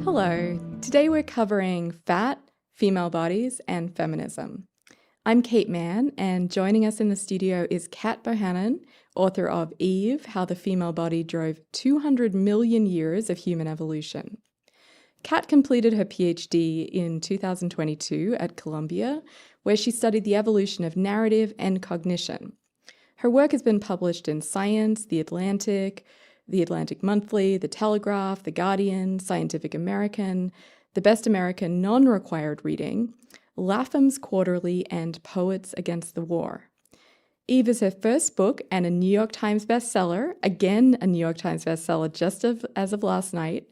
Hello, today we're covering fat, female bodies, and feminism. I'm Kate Manne, and joining us in the studio is Kate Bohannon, author of Eve, How the Female Body Drove 200 Million Years of Human Evolution. Kate completed her PhD in 2022 at Columbia, where she studied the evolution of narrative and cognition. Her work has been published in Science, The Atlantic Monthly, The Telegraph, The Guardian, Scientific American, The Best American Non-Required Reading, Lapham's Quarterly, and Poets Against the War. Eve is her first book and a New York Times bestseller, again a New York Times bestseller just as of last night.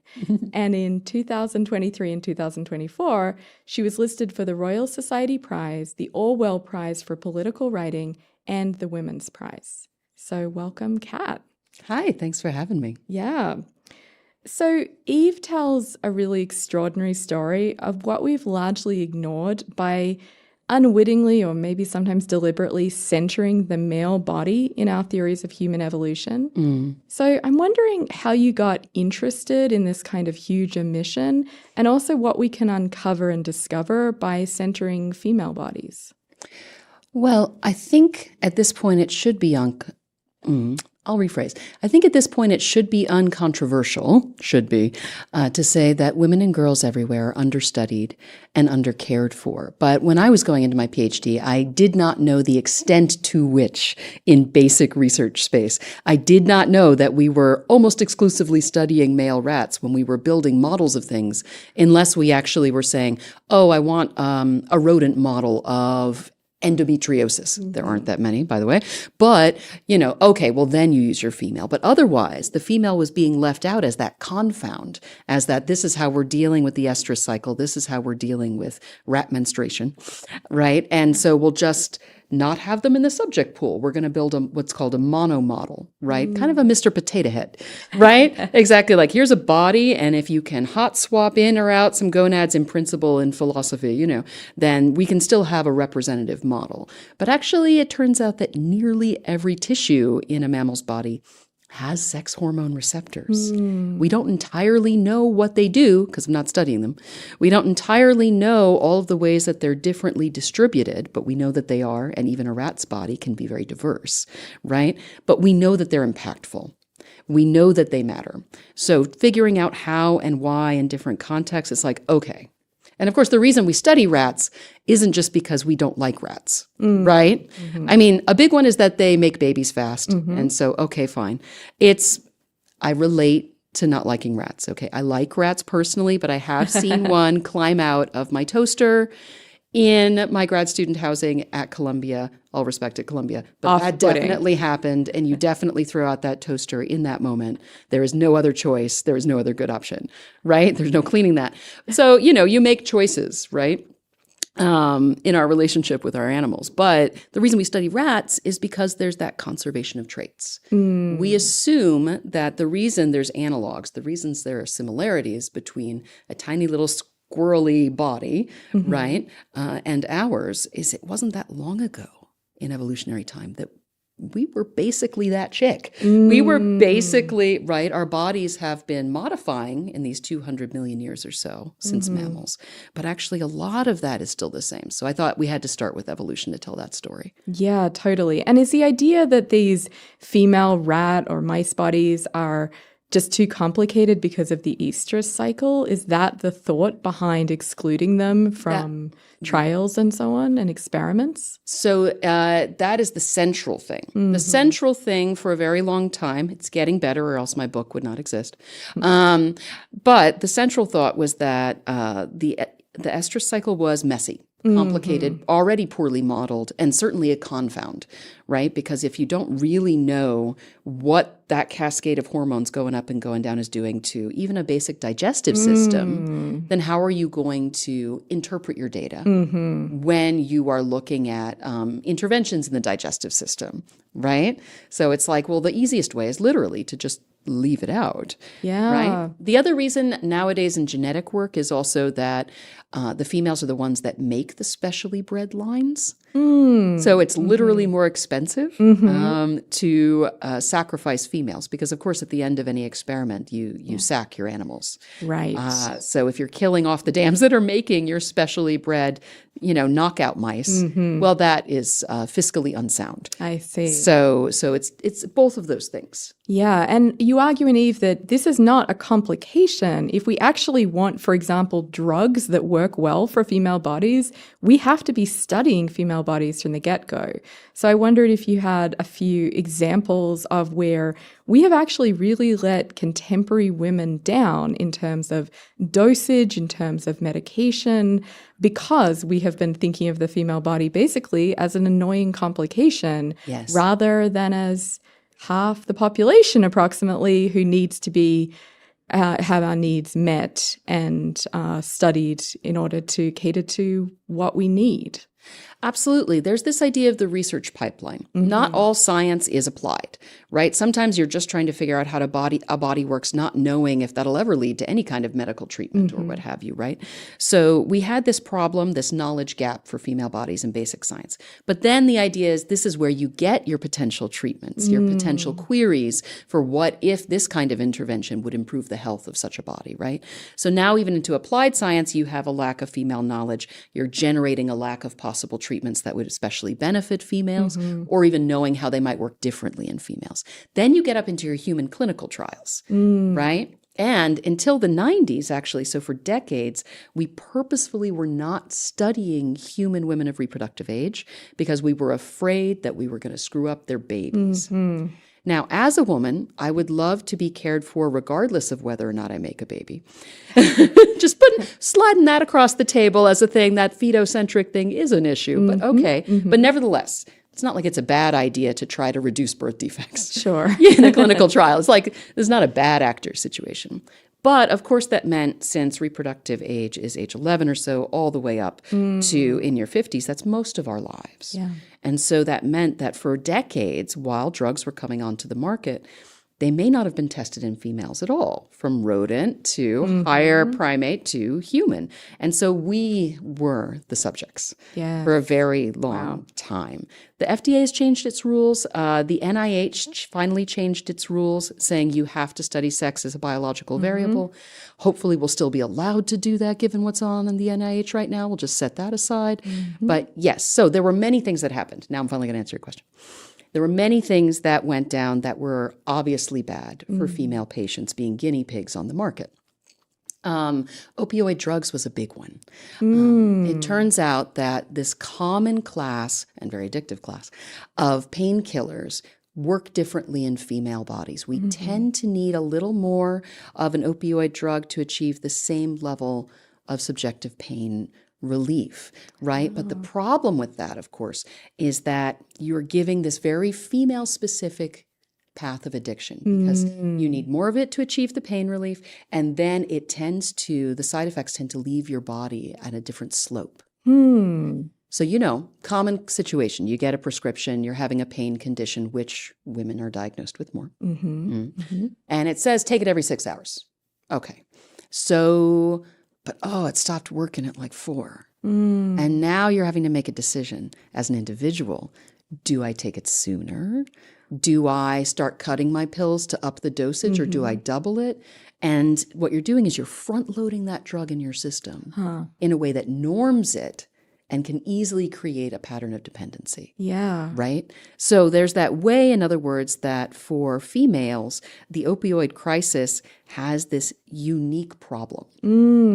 And in 2023 and 2024, she was listed for the Royal Society Prize, the Orwell Prize for Political Writing, and the Women's Prize. So welcome, Kate. Hi, thanks for having me. Yeah. So Eve tells a really extraordinary story of what we've largely ignored by unwittingly or maybe sometimes deliberately centering the male body in our theories of human evolution. So I'm wondering how you got interested in this kind of huge omission and also what we can uncover and discover by centering female bodies. Well, I think at this point it should be I'll rephrase. I think at this point it should be uncontroversial, to say that women and girls everywhere are understudied and undercared for. But when I was going into my PhD, I did not know the extent to which in basic research space, I did not know that we were almost exclusively studying male rats when we were building models of things, unless we actually were saying, oh, I want a rodent model of endometriosis. There aren't that many, by the way. But, okay, well, then you use your female. But otherwise, the female was being left out as that confound, as that this is how we're dealing with the estrous cycle. This is how we're dealing with rat menstruation, right? And so we'll just not have them in the subject pool. We're going to build what's called a mono model, right? Kind of a Mr. Potato Head, right? Exactly. Like here's a body, and if you can hot swap in or out some gonads in principle in philosophy, then we can still have a representative model. But actually, it turns out that nearly every tissue in a mammal's body has sex hormone receptors. We don't entirely know what they do because I'm not studying them. We don't entirely know all of the ways that they're differently distributed, but we know that they are, and even a rat's body can be very diverse, right? But we know that they're impactful. We know that they matter. So figuring out how and why in different contexts, it's like, okay. And of course, the reason we study rats isn't just because we don't like rats, right? I mean, a big one is that they make babies fast. And so, okay, fine. I relate to not liking rats. Okay, I like rats personally, but I have seen one climb out of my toaster in my grad student housing at Columbia. All respect at Columbia. But that definitely happened, and you definitely throw out that toaster in that moment. There is no other choice. There is no other good option, right? There's no cleaning that. So, you make choices, right? In our relationship with our animals. But the reason we study rats is because there's that conservation of traits. We assume that the reason there's analogs, the reasons there are similarities between a tiny little squirrely body, right, and ours is it wasn't that long ago in evolutionary time that we were basically that chick. We were basically, right, our bodies have been modifying in these 200 million years or so since mammals. But actually a lot of that is still the same. So I thought we had to start with evolution to tell that story. Yeah, totally. And is the idea that these female rat or mice bodies are just too complicated because of the estrous cycle? Is that the thought behind excluding them from trials and so on and experiments? So that is the central thing. The central thing for a very long time, it's getting better or else my book would not exist. But the central thought was that the estrous cycle was messy. Complicated, already poorly modeled, and certainly a confound, right? Because if you don't really know what that cascade of hormones going up and going down is doing to even a basic digestive system, then how are you going to interpret your data when you are looking at interventions in the digestive system, right? So it's like, well, the easiest way is literally to just leave it out. Yeah. Right? The other reason nowadays in genetic work is also that the females are the ones that make the specially bred lines. So it's literally more expensive to sacrifice females because, of course, at the end of any experiment, you sack your animals. Right. So if you're killing off the dams that are making your specially bred, knockout mice, well, that is fiscally unsound. I see. So it's both of those things. Yeah, and you argue in Eve that this is not a complication. If we actually want, for example, drugs that work well for female bodies, we have to be studying female bodies from the get-go. So I wondered if you had a few examples of where we have actually really let contemporary women down in terms of dosage, in terms of medication, because we have been thinking of the female body basically as an annoying complication rather than as half the population approximately who needs to be have our needs met and studied in order to cater to what we need. Absolutely. There's this idea of the research pipeline. Not all science is applied, right? Sometimes you're just trying to figure out how a body works, not knowing if that'll ever lead to any kind of medical treatment or what have you, right? So we had this problem, this knowledge gap for female bodies in basic science. But then the idea is this is where you get your potential treatments, your potential queries for what if this kind of intervention would improve the health of such a body, right? So now even into applied science, you have a lack of female knowledge. You're generating a lack of possible treatments that would especially benefit females, or even knowing how they might work differently in females. Then you get up into your human clinical trials, right? And until the 90s, actually, so for decades, we purposefully were not studying human women of reproductive age because we were afraid that we were going to screw up their babies. Now, as a woman, I would love to be cared for regardless of whether or not I make a baby. Just sliding that across the table as a thing, that fetocentric thing is an issue, but okay. But nevertheless, it's not like it's a bad idea to try to reduce birth defects. Sure. In a clinical trial. It's like, there's not a bad actor situation. But of course, that meant since reproductive age is age 11 or so, all the way up to in your 50s, that's most of our lives. Yeah. And so that meant that for decades, while drugs were coming onto the market, they may not have been tested in females at all, from rodent to higher primate to human. And so we were the subjects for a very long time. The FDA has changed its rules. The NIH finally changed its rules, saying you have to study sex as a biological variable. Hopefully we'll still be allowed to do that given what's on in the NIH right now. We'll just set that aside. But yes, so there were many things that happened. Now I'm finally going to answer your question. There were many things that went down that were obviously bad for female patients being guinea pigs on the market. Opioid drugs was a big one. It turns out that this common class, and very addictive class, of painkillers work differently in female bodies. We tend to need a little more of an opioid drug to achieve the same level of subjective pain relief, right? But the problem with that, of course, is that you're giving this very female-specific path of addiction because you need more of it to achieve the pain relief, and then the side effects tend to leave your body at a different slope. So, common situation, you get a prescription, you're having a pain condition, which women are diagnosed with more. And it says, take it every 6 hours. Okay. So... But, it stopped working at like 4. And now you're having to make a decision as an individual. Do I take it sooner? Do I start cutting my pills to up the dosage or do I double it? And what you're doing is you're front-loading that drug in your system in a way that norms it and can easily create a pattern of dependency. Yeah. Right? So there's that way, in other words, that for females, the opioid crisis has this unique problem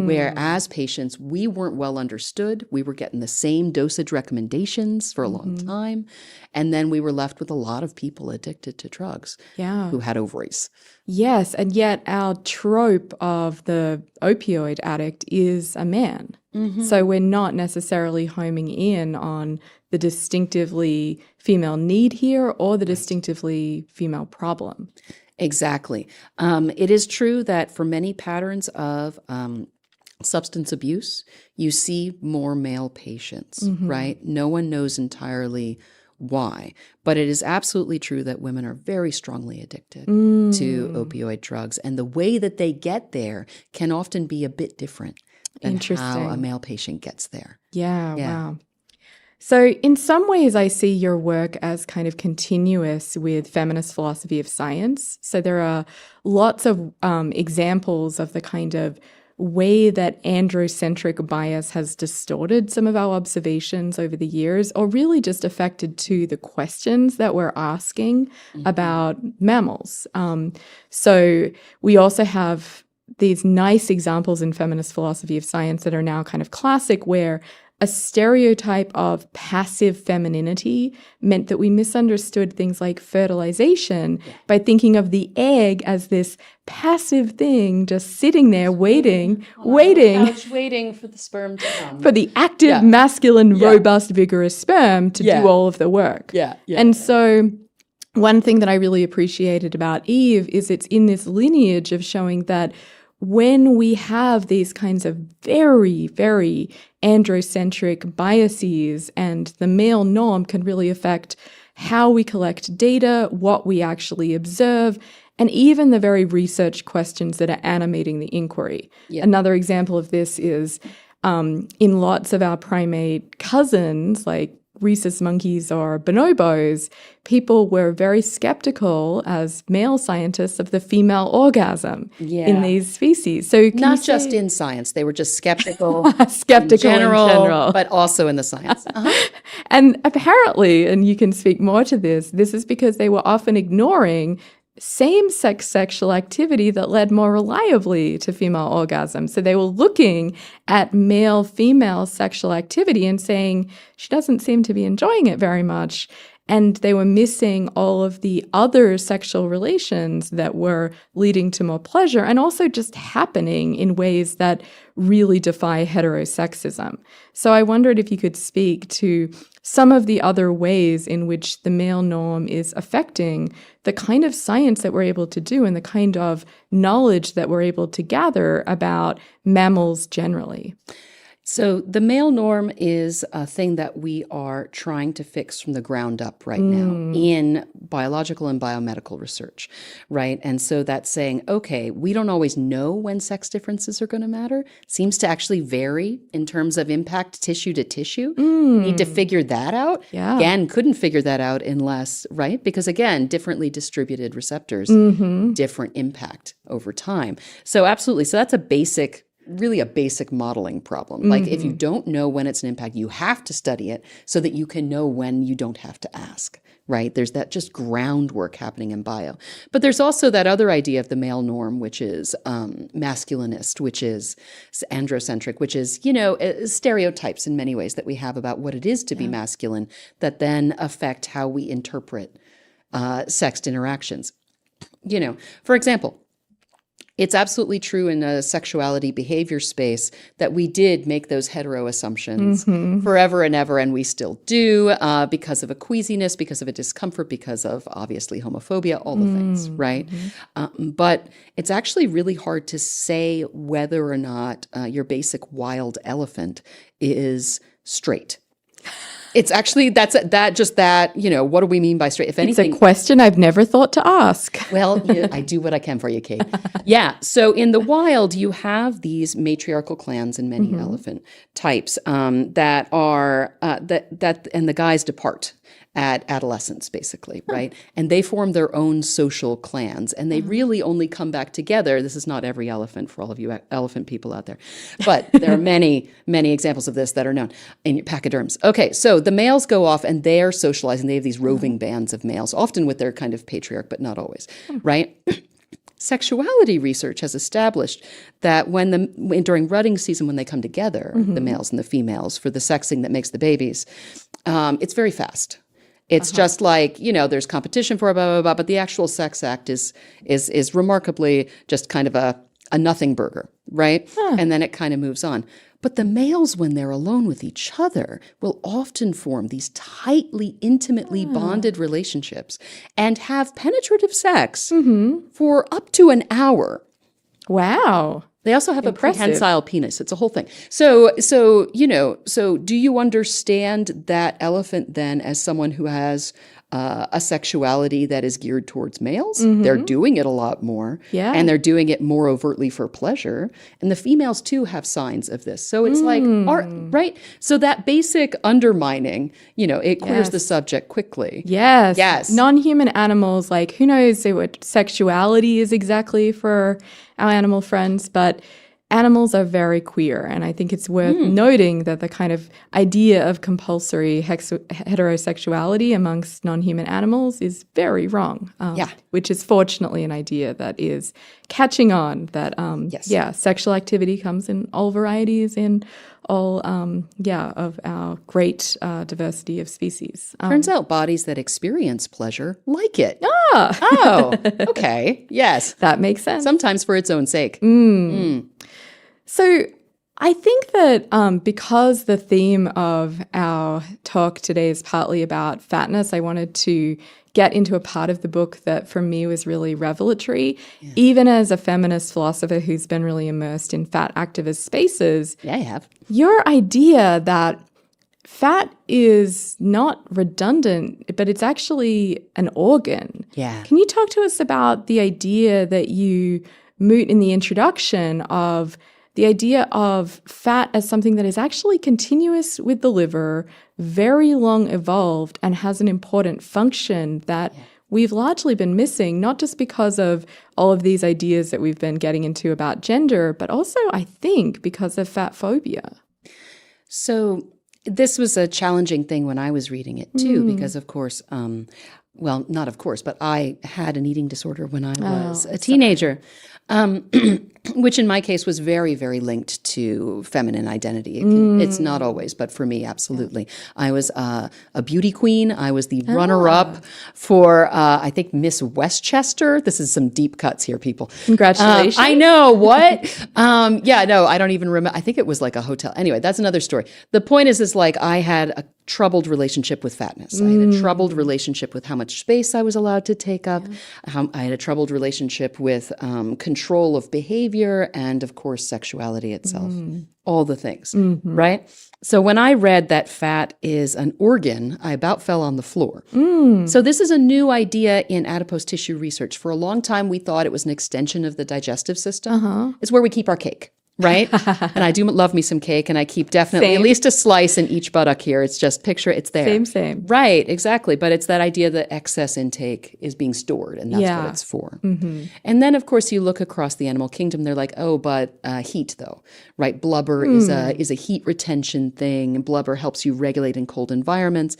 where as patients, we weren't well understood. We were getting the same dosage recommendations for a long time. And then we were left with a lot of people addicted to drugs who had ovaries. Yes. And yet our trope of the opioid addict is a man. So we're not necessarily homing in on the distinctively female need here or the distinctively female problem. Exactly. It is true that for many patterns of substance abuse, you see more male patients, right? No one knows entirely why, but it is absolutely true that women are very strongly addicted to opioid drugs, and the way that they get there can often be a bit different than how a male patient gets there. Yeah, wow. So, in some ways, I see your work as kind of continuous with feminist philosophy of science. So, there are lots of examples of the kind of way that androcentric bias has distorted some of our observations over the years, or really just affected to the questions that we're asking about mammals. So, we also have these nice examples in feminist philosophy of science that are now kind of classic, where a stereotype of passive femininity meant that we misunderstood things like fertilization by thinking of the egg as this passive thing just sitting there waiting for the sperm to come. For the active, masculine, robust, vigorous sperm to do all of the work. So one thing that I really appreciated about Eve is it's in this lineage of showing that when we have these kinds of very, very androcentric biases, and the male norm can really affect how we collect data, what we actually observe, and even the very research questions that are animating the inquiry. Another example of this is in lots of our primate cousins, like rhesus monkeys or bonobos, people were very skeptical as male scientists of the female orgasm in these species. So not just in science, they were just skeptical, skeptical in general, but also in the science. And apparently, and you can speak more to this is because they were often ignoring same-sex sexual activity that led more reliably to female orgasm. So they were looking at male-female sexual activity and saying, she doesn't seem to be enjoying it very much. And they were missing all of the other sexual relations that were leading to more pleasure and also just happening in ways that really defy heterosexism. So I wondered if you could speak to some of the other ways in which the male norm is affecting the kind of science that we're able to do and the kind of knowledge that we're able to gather about mammals generally. So the male norm is a thing that we are trying to fix from the ground up right now in biological and biomedical research, right? And so that's saying, okay, we don't always know when sex differences are going to matter. Seems to actually vary in terms of impact tissue to tissue. Need to figure that out. Again, couldn't figure that out unless, right? Because again, differently distributed receptors, different impact over time. So absolutely. So that's really a basic modeling problem. Like if you don't know when it's an impact, you have to study it so that you can know when you don't have to ask, right? There's that just groundwork happening in bio. But there's also that other idea of the male norm, which is masculinist, which is androcentric, which is, stereotypes in many ways that we have about what it is to be masculine that then affect how we interpret sexed interactions. For example, it's absolutely true in a sexuality behavior space that we did make those hetero assumptions forever and ever, and we still do because of a queasiness, because of a discomfort, because of obviously homophobia, all the things, right? But it's actually really hard to say whether or not your basic wild elephant is straight. It's actually, what do we mean by straight? If anything, it's a question I've never thought to ask. Well, I do what I can for you, Kate. So in the wild, you have these matriarchal clans in many elephant types that are, and the guys depart at adolescence, basically, right? And they form their own social clans, and they really only come back together. This is not every elephant for all of you elephant people out there, but there are many, many examples of this that are known in pachyderms. Okay, so the males go off and they're socializing. They have these roving bands of males, often with their kind of patriarch, but not always, right? Sexuality research has established that during rutting season, when they come together, the males and the females, for the sexing that makes the babies, it's very fast. It's just like, there's competition for blah, blah, blah, but the actual sex act is remarkably just kind of a nothing burger, right? And then it kind of moves on. But the males, when they're alone with each other, will often form these tightly, intimately bonded relationships and have penetrative sex for up to an hour. Wow. They also have a prehensile penis. It's a whole thing. So do you understand that elephant then as someone who has a sexuality that is geared towards males. They're doing it a lot more. Yeah. And they're doing it more overtly for pleasure. And the females too have signs of this. So it's like, right? So that basic undermining, it clears the subject quickly. Yes. Yes. Non-human animals, like who knows what sexuality is exactly for our animal friends, but animals are very queer. And I think it's worth noting that the kind of idea of compulsory heterosexuality amongst non-human animals is very wrong. Which is fortunately an idea that is catching on, that, sexual activity comes in all varieties, in all, of our great diversity of species. Turns out bodies that experience pleasure like it. Oh, okay. Yes. That makes sense. Sometimes for its own sake. So I think that because the theme of our talk today is partly about fatness, I wanted to get into a part of the book that for me was really revelatory, even as a feminist philosopher who's been really immersed in fat activist spaces. Yeah, I have. Your idea that fat is not redundant, but it's actually an organ. Yeah. Can you talk to us about the idea that you moot in the introduction of the idea of fat as something that is actually continuous with the liver, very long evolved, and has an important function that we've largely been missing, not just because of all of these ideas that we've been getting into about gender, but also, I think, because of fat phobia. So this was a challenging thing when I was reading it too, because of course, well, not of course, but I had an eating disorder when I was a teenager, which in my case was very, very linked to feminine identity. It's not always, but for me, absolutely. I was a beauty queen. I was the runner-up for, I think, Miss Westchester. This is some deep cuts here, people. Congratulations. I know, what? I don't even remember. I think it was like a hotel. Anyway, that's another story. The point is like I had a troubled relationship with fatness. I had a troubled relationship with how much space I was allowed to take up. I had a troubled relationship with control of behavior and, of course, sexuality itself. All the things, right? So when I read that fat is an organ, I about fell on the floor. So this is a new idea in adipose tissue research. For a long time, we thought it was an extension of the digestive system. It's where we keep our cake. Right? And I do love me some cake, and I keep definitely at least a slice in each buttock here. It's just picture it's there. Same. Right, exactly. But it's that idea that excess intake is being stored, and that's what it's for. And then, of course, you look across the animal kingdom, they're like, oh, but heat, though, right? Blubber is a heat retention thing, and blubber helps you regulate in cold environments.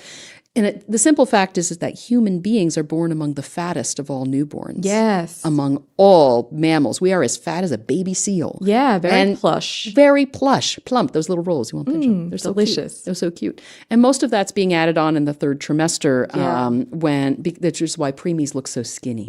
And the simple fact is that human beings are born among the fattest of all newborns. Yes. Among all mammals. We are as fat as a baby seal. Yeah, very plush. Very plush, plump. Those little rolls, you won't pinch them. They're so delicious. Cute. They're so cute. And most of that's being added on in the third trimester, which is why preemies look so skinny,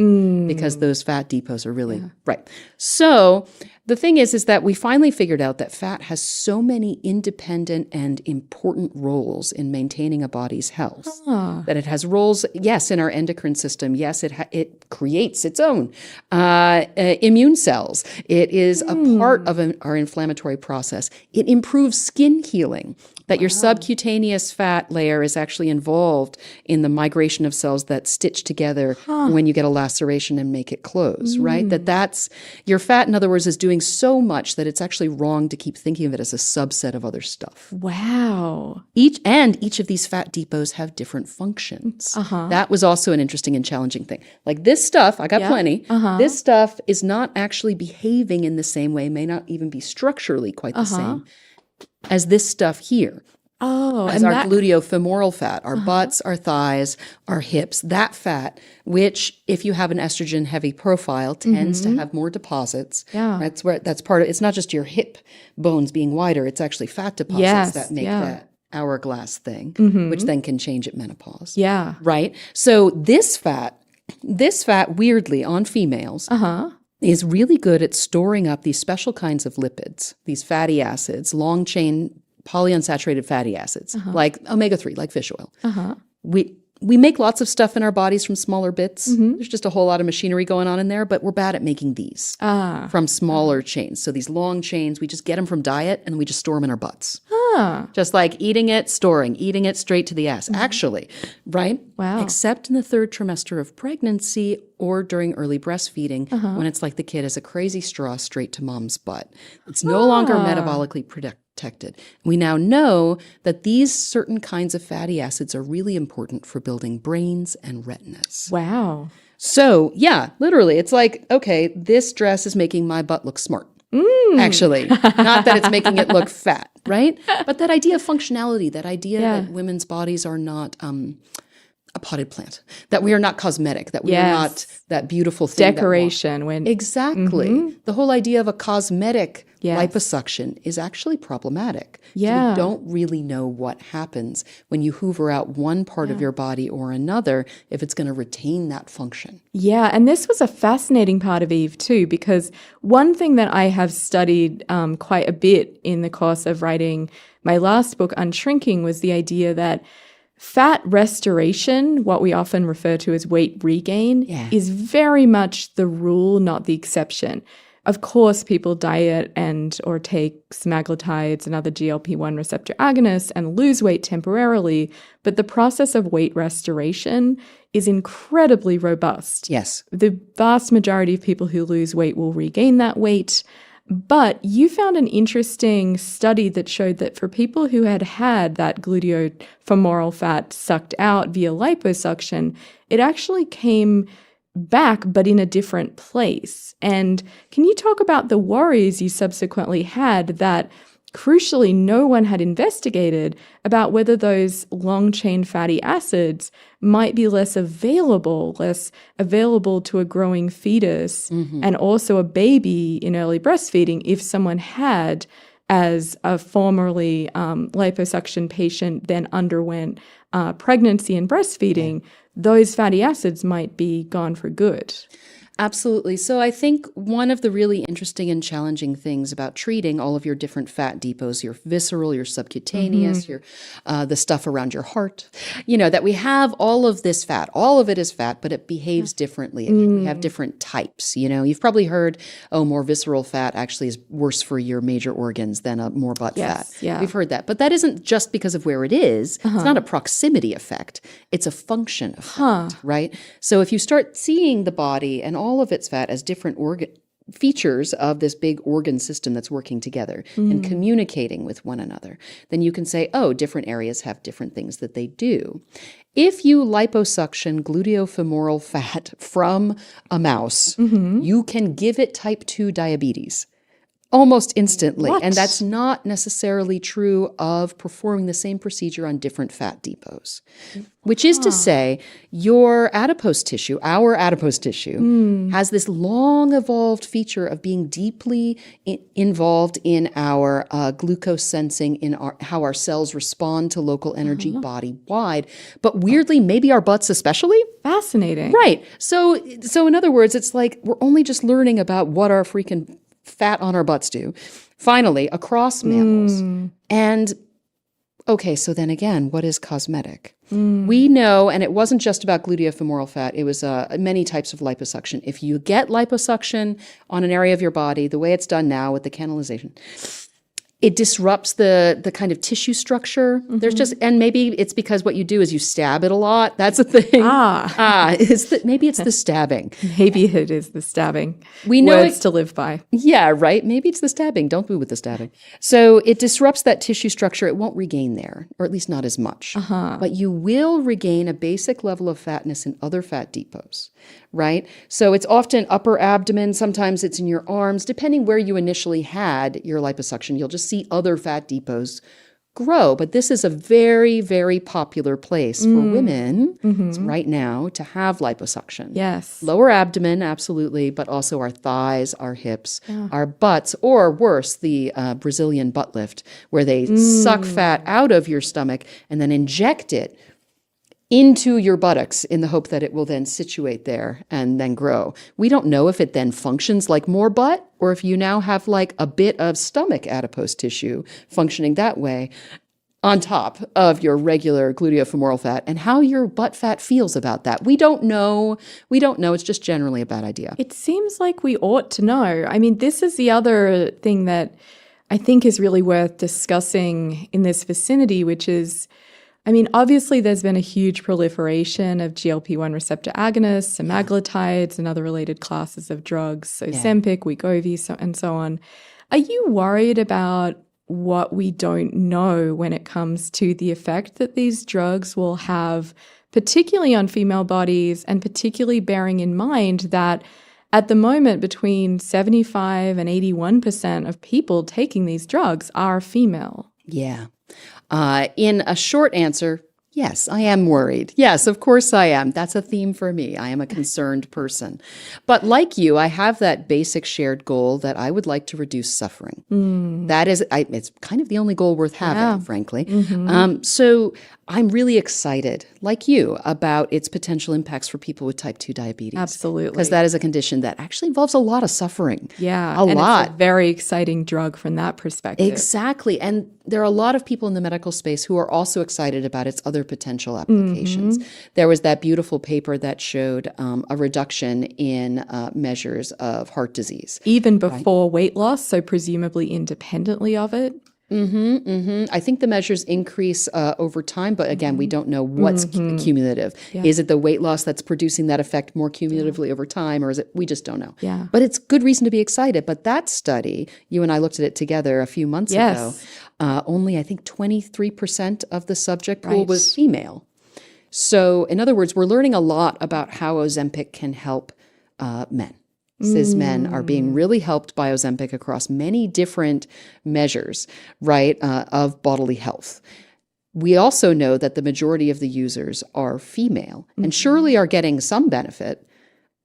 because those fat depots are really, right. So the thing is that we finally figured out that fat has so many independent and important roles in maintaining a body's health. That it has roles, yes, in our endocrine system. Yes, it creates its own immune cells. It is a part of our inflammatory process. It improves skin healing. That your subcutaneous fat layer is actually involved in the migration of cells that stitch together when you get a laceration and make it close, right? That's your fat, in other words, is doing so much that it's actually wrong to keep thinking of it as a subset of other stuff. Wow. Each of these fat depots have different functions. That was also an interesting and challenging thing. Like this stuff, I got plenty. This stuff is not actually behaving in the same way, may not even be structurally quite the same as this stuff here. As our gluteofemoral fat, our butts, our thighs, our hips, that fat, which if you have an estrogen heavy profile tends to have more deposits. That's part of, it's not just your hip bones being wider, it's actually fat deposits that make that hourglass thing, which then can change at menopause. Right? So this fat weirdly on females is really good at storing up these special kinds of lipids, these fatty acids, long chain polyunsaturated fatty acids, like omega-3, like fish oil. We make lots of stuff in our bodies from smaller bits. There's just a whole lot of machinery going on in there, but we're bad at making these from smaller chains. So these long chains, we just get them from diet and we just store them in our butts. Just like eating it, storing, eating it straight to the ass, actually, right? Wow. Except in the third trimester of pregnancy or during early breastfeeding, when it's like the kid has a crazy straw straight to mom's butt. It's no longer metabolically protected. We now know that these certain kinds of fatty acids are really important for building brains and retinas. Wow. So, yeah, literally, it's like, okay, this dress is making my butt look smart. Actually, not that it's making it look fat, right? But that idea of functionality, that idea that women's bodies are not a potted plant, that we are not cosmetic, that we are not that beautiful thing. Decoration. Exactly. The whole idea of a cosmetic liposuction is actually problematic. So we don't really know what happens when you hoover out one part of your body or another, if it's going to retain that function. Yeah, and this was a fascinating part of Eve too, because one thing that I have studied quite a bit in the course of writing my last book, Unshrinking, was the idea that fat restoration, what we often refer to as weight regain, is very much the rule, not the exception. Of course, people diet or take semaglutides and other GLP-1 receptor agonists and lose weight temporarily, but the process of weight restoration is incredibly robust. Yes. The vast majority of people who lose weight will regain that weight. But you found an interesting study that showed that for people who had had that gluteofemoral fat sucked out via liposuction, it actually came back, but in a different place. And can you talk about the worries you subsequently had that, crucially, no one had investigated about whether those long-chain fatty acids might be less available to a growing fetus and also a baby in early breastfeeding if someone had, as a formerly liposuction patient, then underwent pregnancy and breastfeeding, those fatty acids might be gone for good. Absolutely. So I think one of the really interesting and challenging things about treating all of your different fat depots, your visceral, your subcutaneous, your the stuff around your heart, that we have all of this fat. All of it is fat, but it behaves differently. We have different types. You've probably heard, more visceral fat actually is worse for your major organs than a more butt fat. Yeah. We've heard that. But that isn't just because of where it is. It's not a proximity effect. It's a function effect, right? So if you start seeing the body and all of its fat as different features of this big organ system that's working together and communicating with one another, then you can say, different areas have different things that they do. If you liposuction gluteofemoral fat from a mouse, you can give it type 2 diabetes almost instantly. What? And that's not necessarily true of performing the same procedure on different fat depots, which is to say your adipose tissue, our adipose tissue, has this long evolved feature of being deeply involved in our glucose sensing, in how our cells respond to local energy body-wide. But weirdly, maybe our butts especially. Fascinating. Right. So in other words, it's like we're only just learning about what our freaking fat on our butts do, finally, across mammals. And, okay, so then again, what is cosmetic? We know, and it wasn't just about gluteofemoral fat, it was many types of liposuction. If you get liposuction on an area of your body, the way it's done now with the canalization, it disrupts the kind of tissue structure. There's and maybe it's because what you do is you stab it a lot. That's a thing. Maybe it's the stabbing. Maybe it is the stabbing. We know Words to live by. Yeah, right. Maybe it's the stabbing. Don't boo with the stabbing. So it disrupts that tissue structure. It won't regain there, or at least not as much. But you will regain a basic level of fatness in other fat depots, right? So it's often upper abdomen. Sometimes it's in your arms. Depending where you initially had your liposuction, you'll just see other fat depots grow. But this is a very, very popular place for women right now to have liposuction. Yes. Lower abdomen, absolutely, but also our thighs, our hips, our butts, or worse, the Brazilian butt lift, where they suck fat out of your stomach and then inject it into your buttocks in the hope that it will then situate there and then grow. We don't know if it then functions like more butt or if you now have like a bit of stomach adipose tissue functioning that way on top of your regular gluteofemoral fat, and how your butt fat feels about that. We don't know. It's just generally a bad idea. It seems like we ought to know. I mean, this is the other thing that I think is really worth discussing in this vicinity, which is, I mean, obviously there's been a huge proliferation of GLP-1 receptor agonists, semaglutides, and other related classes of drugs, so Ozempic, Wegovy, and so on. Are you worried about what we don't know when it comes to the effect that these drugs will have, particularly on female bodies, and particularly bearing in mind that at the moment, between 75 and 81% of people taking these drugs are female? Yeah. In a short answer, yes, I am worried. Yes, of course I am. That's a theme for me. I am a concerned person. But like you, I have that basic shared goal that I would like to reduce suffering. That is, it's kind of the only goal worth having, frankly. So I'm really excited, like you, about its potential impacts for people with type 2 diabetes. Absolutely. Because that is a condition that actually involves a lot of suffering. Yeah. A lot. It's a very exciting drug from that perspective. Exactly. And there are a lot of people in the medical space who are also excited about its other potential applications. There was that beautiful paper that showed a reduction in measures of heart disease. Even before weight loss, so presumably independently of it? I think the measures increase over time, but again, we don't know what's cumulative. Is it the weight loss that's producing that effect more cumulatively over time, or is it, we just don't know. Yeah. But it's good reason to be excited. But that study, you and I looked at it together a few months ago, only I think 23% of the subject pool was female. So in other words, we're learning a lot about how Ozempic can help men. Cis men are being really helped by Ozempic across many different measures, right, of bodily health. We also know that the majority of the users are female and surely are getting some benefit,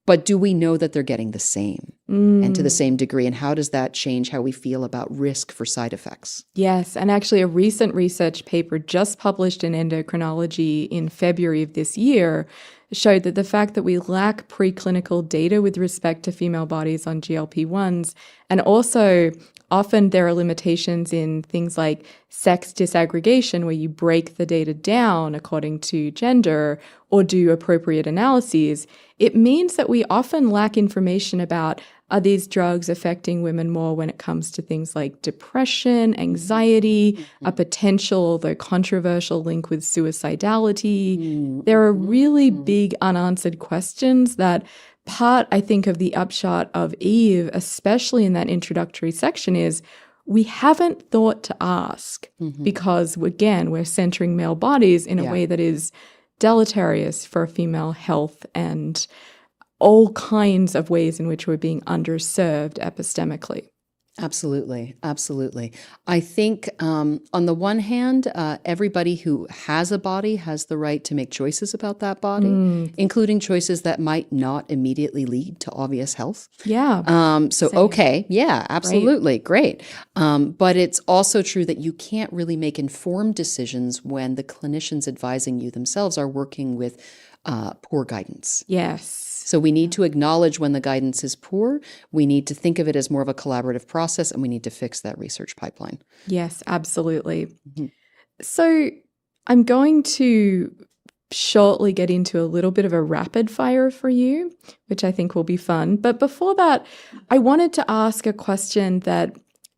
but do we know that they're getting the same and to the same degree? And how does that change how we feel about risk for side effects? Yes, and actually a recent research paper just published in Endocrinology in February of this year showed that the fact that we lack preclinical data with respect to female bodies on GLP-1s, and also often there are limitations in things like sex disaggregation, where you break the data down according to gender or do appropriate analyses, it means that we often lack information about, are these drugs affecting women more when it comes to things like depression, anxiety, a potential, though controversial, link with suicidality? There are really big unanswered questions that part, I think, of the upshot of Eve, especially in that introductory section, is we haven't thought to ask because, again, we're centering male bodies in a way that is deleterious for female health and all kinds of ways in which we're being underserved epistemically. Absolutely. Absolutely. I think on the one hand, everybody who has a body has the right to make choices about that body, including choices that might not immediately lead to obvious health. Yeah. Okay. Yeah, absolutely. Great. But it's also true that you can't really make informed decisions when the clinicians advising you themselves are working with poor guidance. Yes. So we need to acknowledge when the guidance is poor. We need to think of it as more of a collaborative process, and we need to fix that research pipeline. Yes, absolutely. So I'm going to shortly get into a little bit of a rapid fire for you, which I think will be fun. But before that, I wanted to ask a question that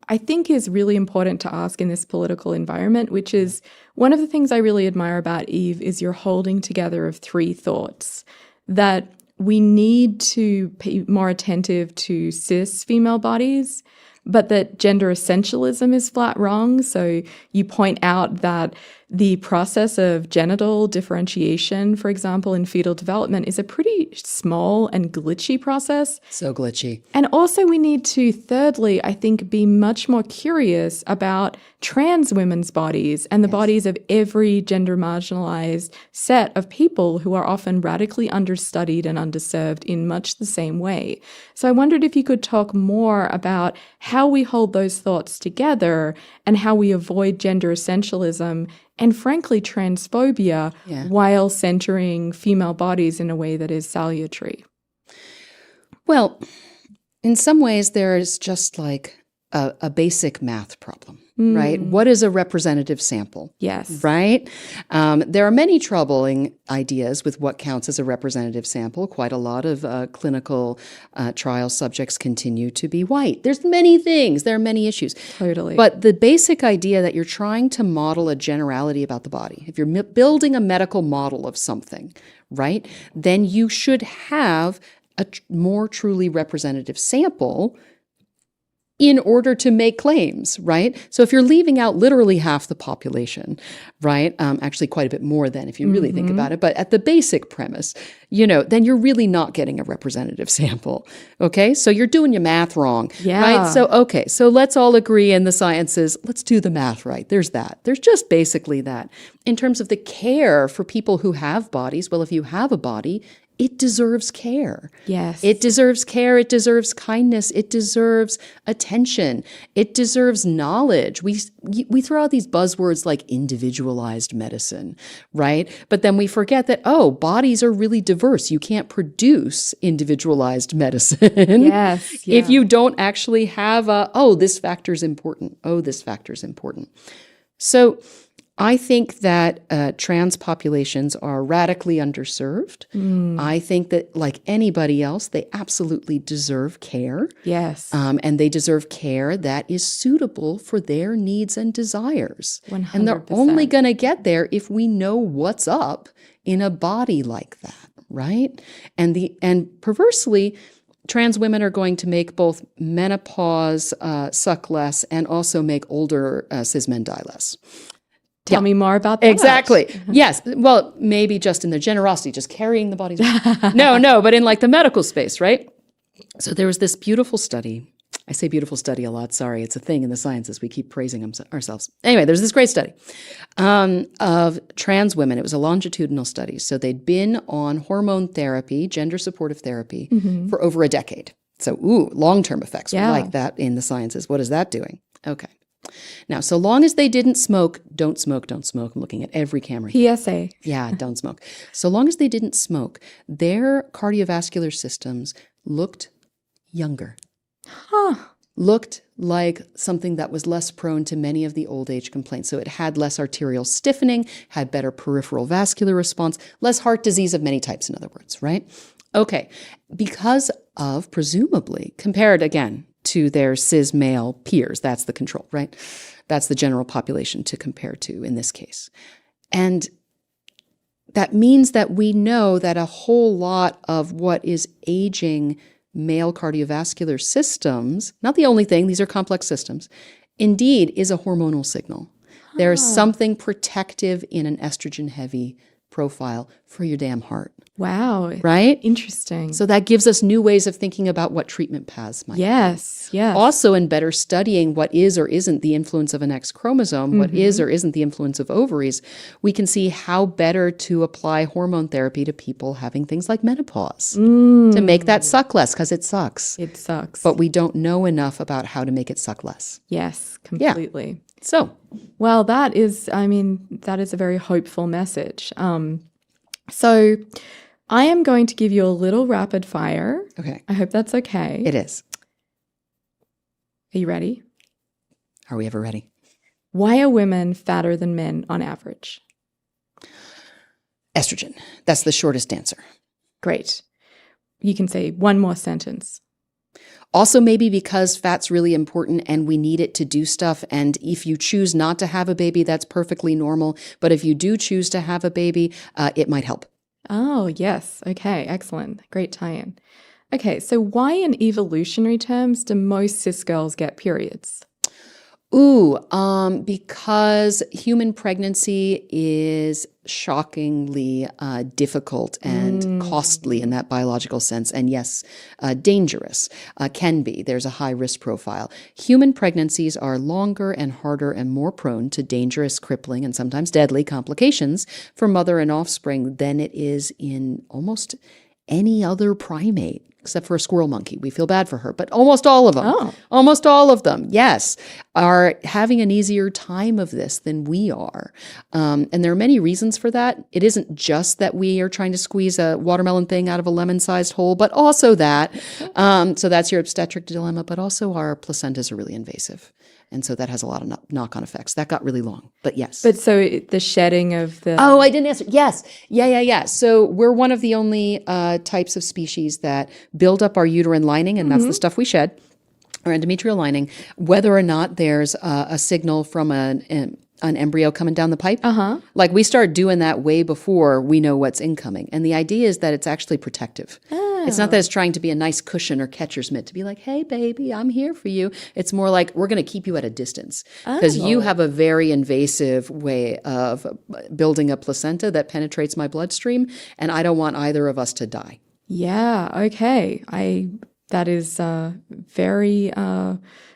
I think is really important to ask in this political environment, which is one of the things I really admire about Eve is your holding together of three thoughts: that we need to be more attentive to cis female bodies, but that gender essentialism is flat wrong. So you point out that the process of genital differentiation, for example, in fetal development is a pretty small and glitchy process. So glitchy. And also we need to, thirdly, I think, be much more curious about trans women's bodies and the bodies of every gender marginalized set of people who are often radically understudied and underserved in much the same way. So I wondered if you could talk more about how we hold those thoughts together and how we avoid gender essentialism and, frankly, transphobia while centering female bodies in a way that is salutary. Well, in some ways, there is just like a basic math problem. right? What is a representative sample? Yes. Right? There are many troubling ideas with what counts as a representative sample. Quite a lot of clinical trial subjects continue to be white. There's many things. There are many issues. Totally. But the basic idea that you're trying to model a generality about the body, if you're building a medical model of something, right, then you should have a more truly representative sample in order to make claims, right? So if you're leaving out literally half the population, right, actually quite a bit more than if you really think about it, but at the basic premise, then you're really not getting a representative sample, okay? So you're doing your math wrong, right? So let's all agree in the sciences, let's do the math right. There's that. There's just basically that. In terms of the care for people who have bodies, well, if you have a body, it deserves care. Yes. It deserves care. It deserves kindness. It deserves attention. It deserves knowledge. We throw out these buzzwords like individualized medicine, right? But then we forget that, bodies are really diverse. You can't produce individualized medicine Yes. if you don't actually have this factor is important. Oh, this factor is important. So I think that trans populations are radically underserved. I think that, like anybody else, they absolutely deserve care. Yes. And they deserve care that is suitable for their needs and desires. 100%. And they're only going to get there if we know what's up in a body like that, right? And perversely, trans women are going to make both menopause suck less and also make older cis men die less. Tell me more about that. Exactly. Yes. Well, maybe just in their generosity, just carrying the bodies. No, but in like the medical space, right? So there was this beautiful study. I say beautiful study a lot. Sorry, it's a thing in the sciences. We keep praising ourselves. Anyway, there's this great study of trans women. It was a longitudinal study. So they'd been on hormone therapy, gender supportive therapy, for over a decade. So, long-term effects. Yeah. We like that in the sciences. What is that doing? Okay. Now, so long as they didn't smoke, don't smoke, don't smoke. I'm looking at every camera. PSA. Yeah, don't smoke. So long as they didn't smoke, their cardiovascular systems looked younger. Looked like something that was less prone to many of the old age complaints. So it had less arterial stiffening, had better peripheral vascular response, less heart disease of many types, in other words, right? Okay, because of, presumably, compared again to their cis male peers. That's the control, right? That's the general population to compare to in this case. And that means that we know that a whole lot of what is aging male cardiovascular systems, not the only thing, these are complex systems, indeed is a hormonal signal. There is something protective in an estrogen-heavy profile for your damn heart. Wow. Right? Interesting. So that gives us new ways of thinking about what treatment paths might be. Yes. Also, in better studying what is or isn't the influence of an X chromosome, what is or isn't the influence of ovaries, we can see how better to apply hormone therapy to people having things like menopause to make that suck less, because it sucks. It sucks. But we don't know enough about how to make it suck less. Yes, completely. Yeah. So, well, that is a very hopeful message. So I am going to give you a little rapid fire. Okay. I hope that's okay. It is. Are you ready? Are we ever ready? Why are women fatter than men on average? Estrogen. That's the shortest answer. Great. You can say one more sentence. Also, maybe because fat's really important and we need it to do stuff. And if you choose not to have a baby, that's perfectly normal. But if you do choose to have a baby, it might help. Oh, yes. Okay, excellent. Great tie-in. Okay, so why in evolutionary terms do most cis girls get periods? Because human pregnancy is shockingly difficult and costly in that biological sense. And yes, dangerous can be. There's a high risk profile. Human pregnancies are longer and harder and more prone to dangerous, crippling, and sometimes deadly complications for mother and offspring than it is in almost any other primate. Except for a squirrel monkey. We feel bad for her, but almost all of them, almost all of them, yes, are having an easier time of this than we are. And there are many reasons for that. It isn't just that we are trying to squeeze a watermelon thing out of a lemon-sized hole, but also that. So that's your obstetric dilemma, but also our placentas are really invasive. And so that has a lot of knock-on effects. That got really long, but yes. But so the shedding of the... Oh, I didn't answer. Yes. Yeah. So we're one of the only types of species that build up our uterine lining, and that's the stuff we shed, our endometrial lining, whether or not there's a signal from an embryo coming down the pipe. Like we start doing that way before we know what's incoming. And the idea is that it's actually protective. It's not that it's trying to be a nice cushion or catcher's mitt to be like, hey, baby, I'm here for you. It's more like we're going to keep you at a distance because you have a very invasive way of building a placenta that penetrates my bloodstream. And I don't want either of us to die. Yeah. Okay. That is very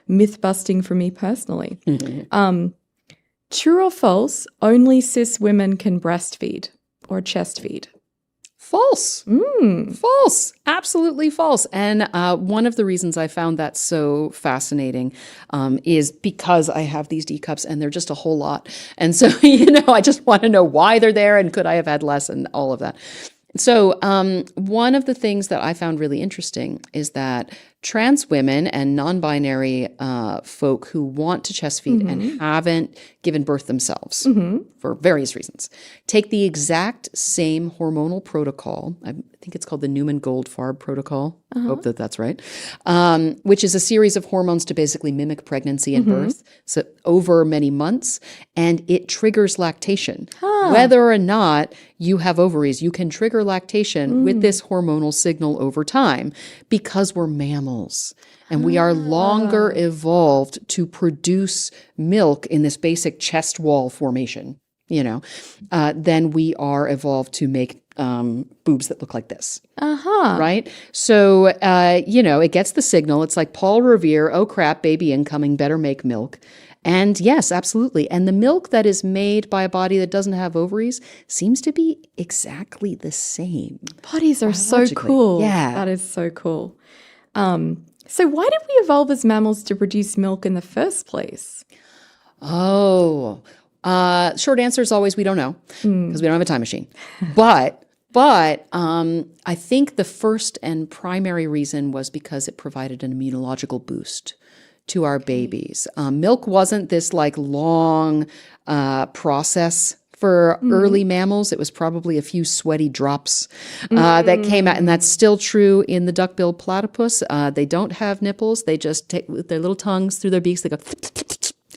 myth-busting for me personally. True or false, only cis women can breastfeed or chest feed? False. False. Absolutely false. And one of the reasons I found that so fascinating is because I have these D cups and they're just a whole lot. And so, I just want to know why they're there and could I have had less and all of that. So one of the things that I found really interesting is that trans women and non-binary folk who want to chest feed and haven't given birth themselves for various reasons take the exact same hormonal protocol. I think it's called the Newman-Goldfarb protocol. Hope that that's right. Which is a series of hormones to basically mimic pregnancy and birth, so over many months, and it triggers lactation. Whether or not you have ovaries, you can trigger lactation with this hormonal signal over time because we're mammals. And we are longer evolved to produce milk in this basic chest wall formation, than we are evolved to make boobs that look like this. Right? So, it gets the signal. It's like Paul Revere, oh crap, baby incoming, better make milk. And yes, absolutely. And the milk that is made by a body that doesn't have ovaries seems to be exactly the same. Bodies are so cool. Yeah. That is so cool. So why did we evolve as mammals to produce milk in the first place? Short answer is always we don't know because we don't have a time machine. But I think the first and primary reason was because it provided an immunological boost to our babies. Milk wasn't this long process for early mammals. It was probably a few sweaty drops that came out. And that's still true in the duck-billed platypus. They don't have nipples. They just take with their little tongues through their beaks. They go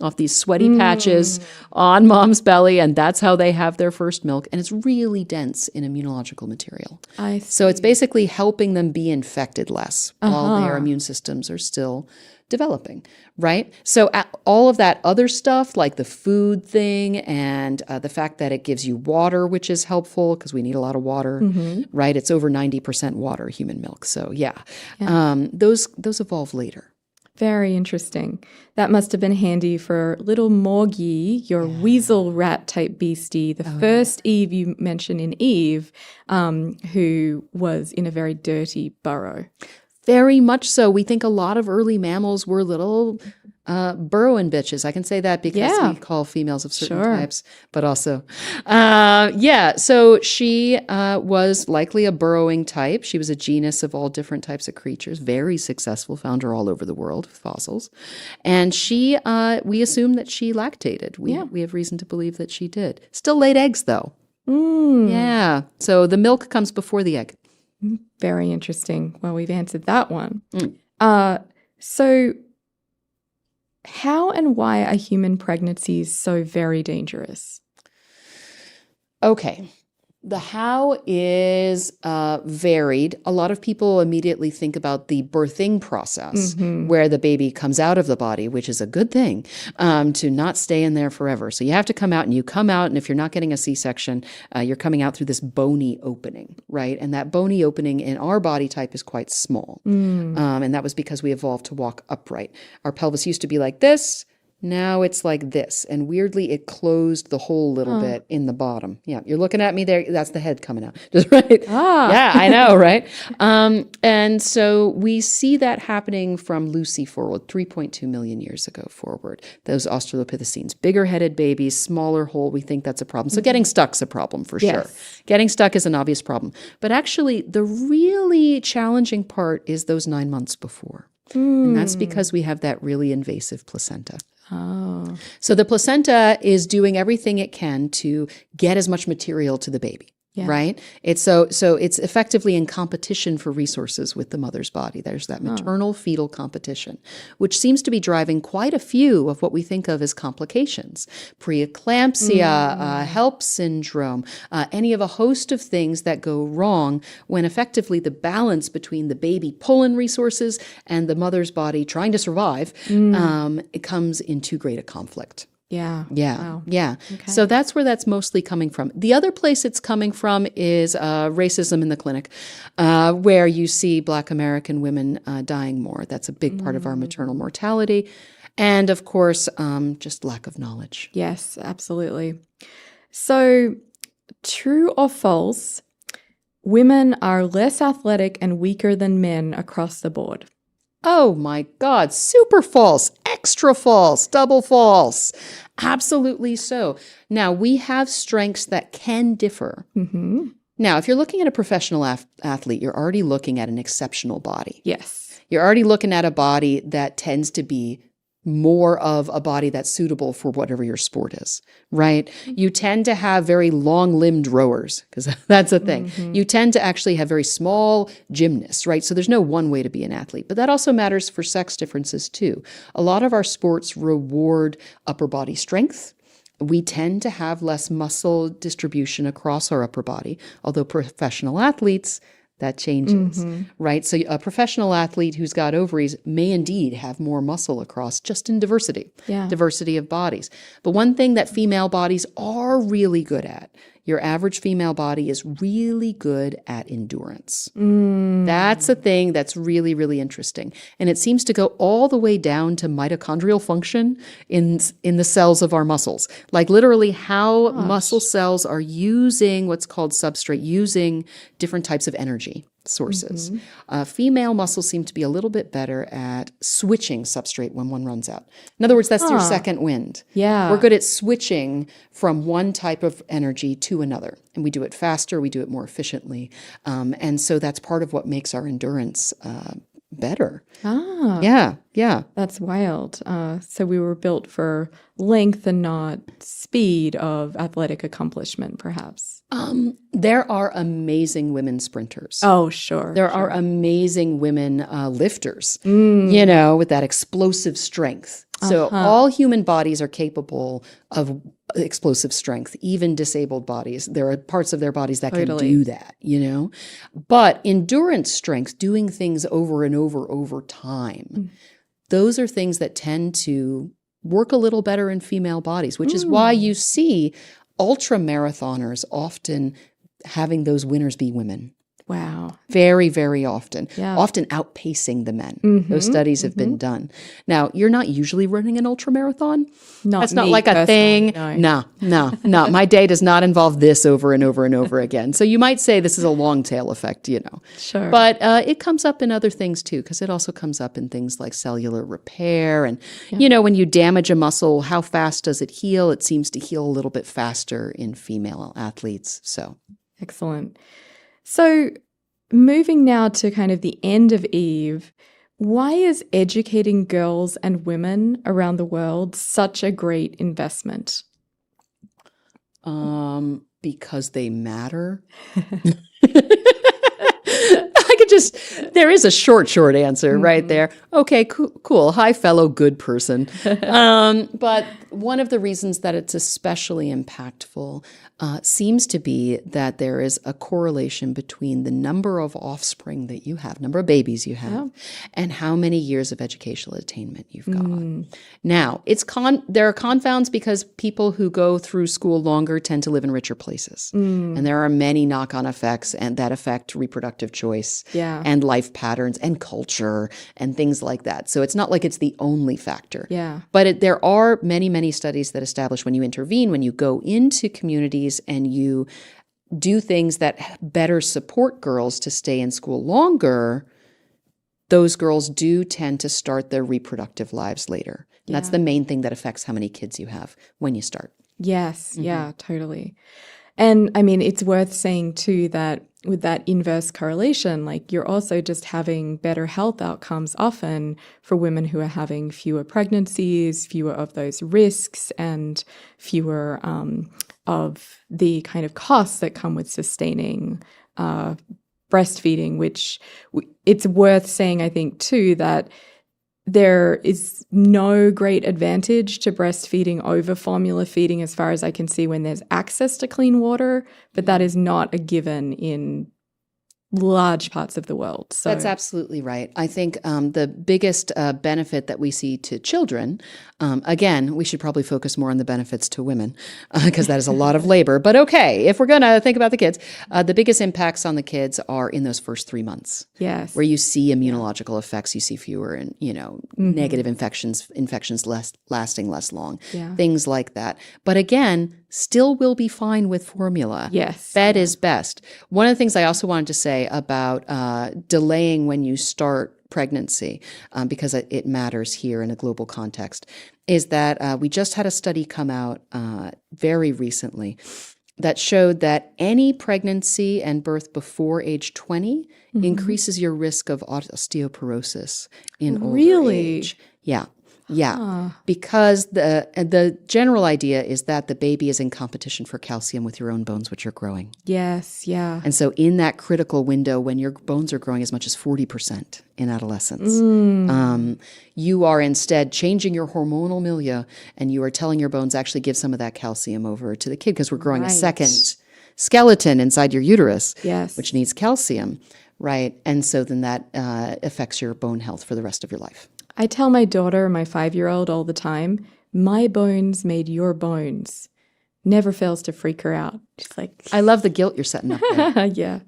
off these sweaty patches on mom's belly. And that's how they have their first milk. And it's really dense in immunological material. So it's basically helping them be infected less while their immune systems are still developing, right? So all of that other stuff, like the food thing and the fact that it gives you water, which is helpful because we need a lot of water, right? It's over 90% water, human milk. So those evolve later. Very interesting. That must have been handy for little Morgie, your weasel rat type beastie, the first Eve you mentioned in Eve, who was in a very dirty burrow. Very much so. We think a lot of early mammals were little burrowing bitches. I can say that because we call females of certain types, but also, So she was likely a burrowing type. She was a genus of all different types of creatures, very successful, found her all over the world, fossils. And she, we assume that she lactated. We have reason to believe that she did. Still laid eggs though. Yeah. So the milk comes before the egg. Very interesting. Well, we've answered that one. So how and why are human pregnancies so very dangerous? Okay. The how is varied. A lot of people immediately think about the birthing process where the baby comes out of the body, which is a good thing, to not stay in there forever. So you have to come out, and you come out, and if you're not getting a C-section, you're coming out through this bony opening, right? And that bony opening in our body type is quite small. And that was because we evolved to walk upright. Our pelvis used to be like this. Now it's like this. And weirdly, it closed the hole a little bit in the bottom. Yeah, you're looking at me there. That's the head coming out. Just right. Yeah, I know, right? And so we see that happening from Lucy forward, 3.2 million years ago forward. Those Australopithecines, bigger headed babies, smaller hole. We think that's a problem. So getting stuck's a problem for sure. Getting stuck is an obvious problem. But actually, the really challenging part is those 9 months before. And that's because we have that really invasive placenta. Oh, So the placenta is doing everything it can to get as much material to the baby. yeah. Right? It's so it's effectively in competition for resources with the mother's body. There's that maternal fetal competition, which seems to be driving quite a few of what we think of as complications. Preeclampsia, HELP syndrome, any of a host of things that go wrong when effectively the balance between the baby pulling resources and the mother's body trying to survive, it comes into great a conflict. Yeah. Yeah. Wow. Yeah. Okay. So that's where that's mostly coming from. The other place it's coming from is racism in the clinic, where you see Black American women dying more. That's a big part of our maternal mortality. And of course, just lack of knowledge. Yes, absolutely. So, true or false, women are less athletic and weaker than men across the board. Oh my God, super false, extra false, double false. Absolutely so. Now, we have strengths that can differ. Mm-hmm. Now, if you're looking at a professional athlete, you're already looking at an exceptional body. Yes. You're already looking at a body that tends to be more of a body that's suitable for whatever your sport is, right? You tend to have very long-limbed rowers, because that's a thing. You tend to actually have very small gymnasts, right? So there's no one way to be an athlete. But that also matters for sex differences too. A lot of our sports reward upper body strength. We tend to have less muscle distribution across our upper body, although professional athletes, that changes, right? So a professional athlete who's got ovaries may indeed have more muscle across just in diversity, diversity of bodies. But one thing that female bodies are really good at, your average female body is really good at endurance. That's a thing that's really, really interesting. And it seems to go all the way down to mitochondrial function in the cells of our muscles. Like literally how muscle cells are using what's called substrate, using different types of energy sources. Female muscles seem to be a little bit better at switching substrate when one runs out. In other words, that's their second wind. Yeah. We're good at switching from one type of energy to another. And we do it faster, we do it more efficiently. And so that's part of what makes our endurance better. Yeah. That's wild. So we were built for length and not speed of athletic accomplishment, perhaps. There are amazing women sprinters. Oh, sure. There are amazing women lifters, you know, with that explosive strength. So all human bodies are capable of explosive strength, even disabled bodies. There are parts of their bodies that can do that, you know. But endurance strength, doing things over and over time, those are things that tend to work a little better in female bodies, which is why you see ultra marathoners often having those winners be women. Wow. Very, very often. Yeah. Often outpacing the men. Those studies have been done. Now, you're not usually running an ultra marathon. That's not like a thing. No. My day does not involve this over and over and over again. So you might say this is a long tail effect, you know. Sure. But it comes up in other things too, because it also comes up in things like cellular repair. And, you know, when you damage a muscle, how fast does it heal? It seems to heal a little bit faster in female athletes. So. Excellent. So moving now to kind of the end of Eve, why is educating girls and women around the world such a great investment? Because they matter. There is a short answer right there. Okay, cool. Hi, fellow good person. But one of the reasons that it's especially impactful seems to be that there is a correlation between the number of offspring that you have, number of babies you have, and how many years of educational attainment you've got. Now, there are confounds because people who go through school longer tend to live in richer places. And there are many knock-on effects and that affect reproductive choice and life patterns and culture and things like that. So it's not like it's the only factor. But there are many studies that establish when you intervene, when you go into communities and you do things that better support girls to stay in school longer, those girls do tend to start their reproductive lives later. And that's the main thing that affects how many kids you have when you start. Yes. Yeah, totally. And I mean, it's worth saying too that with that inverse correlation, like you're also just having better health outcomes often for women who are having fewer pregnancies, fewer of those risks, and fewer of the kind of costs that come with sustaining breastfeeding, which it's worth saying, I think, too, that there is no great advantage to breastfeeding over formula feeding as far as I can see when there's access to clean water, but that is not a given in large parts of the world. So That's absolutely right. I think the biggest benefit that we see to children, again, we should probably focus more on the benefits to women because that is a lot of labor. But okay, if we're going to think about the kids, the biggest impacts on the kids are in those first 3 months. Yes. Where you see immunological effects, you see fewer and, negative infections lasting less long, things like that. But again, still will be fine with formula. Yes. Fed is best. One of the things I also wanted to say about delaying when you start pregnancy, because it matters here in a global context, is that we just had a study come out very recently that showed that any pregnancy and birth before age 20 increases your risk of osteoporosis in older age. Yeah. Yeah, because the general idea is that the baby is in competition for calcium with your own bones, which are growing. Yes, yeah. And so in that critical window when your bones are growing as much as 40% in adolescence, you are instead changing your hormonal milieu and you are telling your bones actually give some of that calcium over to the kid because we're growing a second skeleton inside your uterus, which needs calcium, right? And so then that affects your bone health for the rest of your life. I tell my daughter, my 5-year-old, all the time, my bones made your bones. Never fails to freak her out. She's like, I love the guilt you're setting up there. Yeah.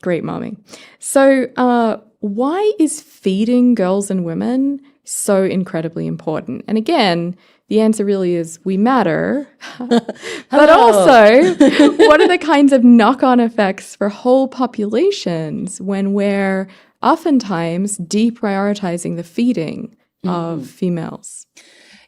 Great momming. So why is feeding girls and women so incredibly important? And again, the answer really is we matter. But also, what are the kinds of knock-on effects for whole populations when we're oftentimes deprioritizing the feeding of females?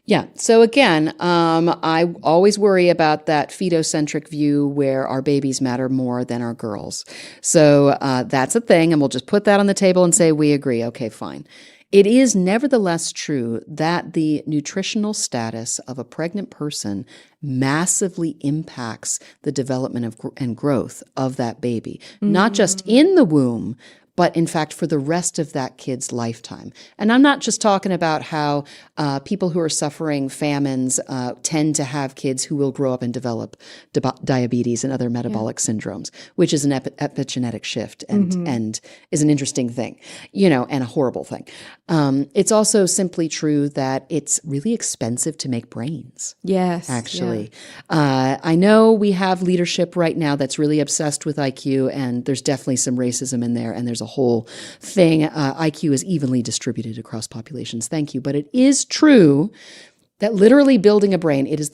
Yeah. So again, I always worry about that fetocentric view where our babies matter more than our girls. So that's a thing, and we'll just put that on the table and say we agree. Okay, fine. It is nevertheless true that the nutritional status of a pregnant person massively impacts the development and growth of that baby, not just in the womb, but in fact for the rest of that kid's lifetime. And I'm not just talking about how people who are suffering famines tend to have kids who will grow up and develop diabetes and other metabolic syndromes, which is an epigenetic shift and is an interesting thing, and a horrible thing. It's also simply true that it's really expensive to make brains. Yes. Actually. Yeah. I know we have leadership right now that's really obsessed with IQ, and there's definitely some racism in there, and there's a whole thing. IQ is evenly distributed across populations. Thank you. But it is true that literally building a brain, it is